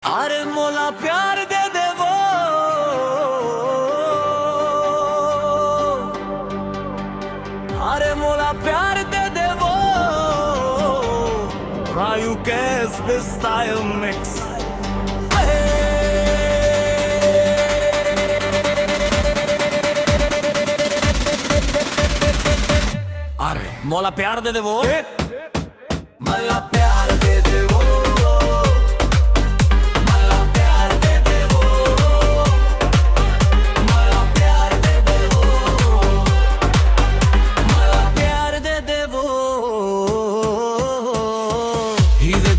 अरे मोला प्यार दे दे वो, अरे मोला प्यार दे दे वो, Rayu Kes this style mix. अरे मोला प्यार दे दे वो, मोला प्यार दे दे वो,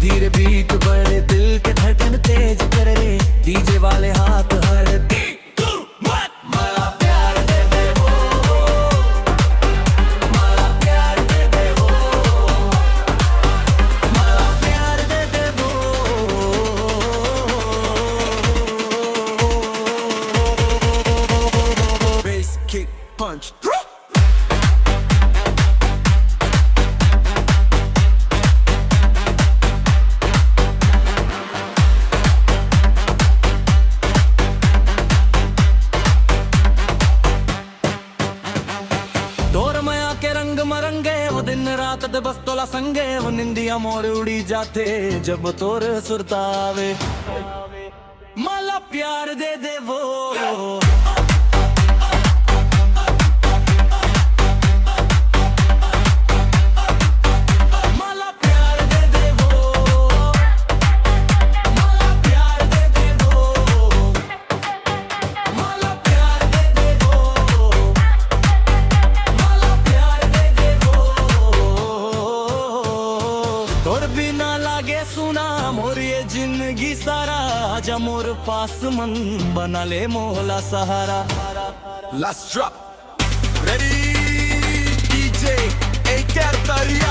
धीरे बीट बड़े दिल के धड़कन तेज कर रे डीजे वाले हाथ हर मला प्यार दे दे वो, मला प्यार दे दे वो, मला प्यार दे दे वो। Bass kick punch के रंग मरंगे वो दिन रात दे बस तोला संगे वो निंदिया मोर उड़ी जाते जब तोर सुरतावे मला प्यार दे दे वो। तोर बिना लागे सुना मोर ये जिंदगी सारा, आजा मोर पास मन बना ले मोला सहारा। Let's drop. Ready, DJ, A Cartaria.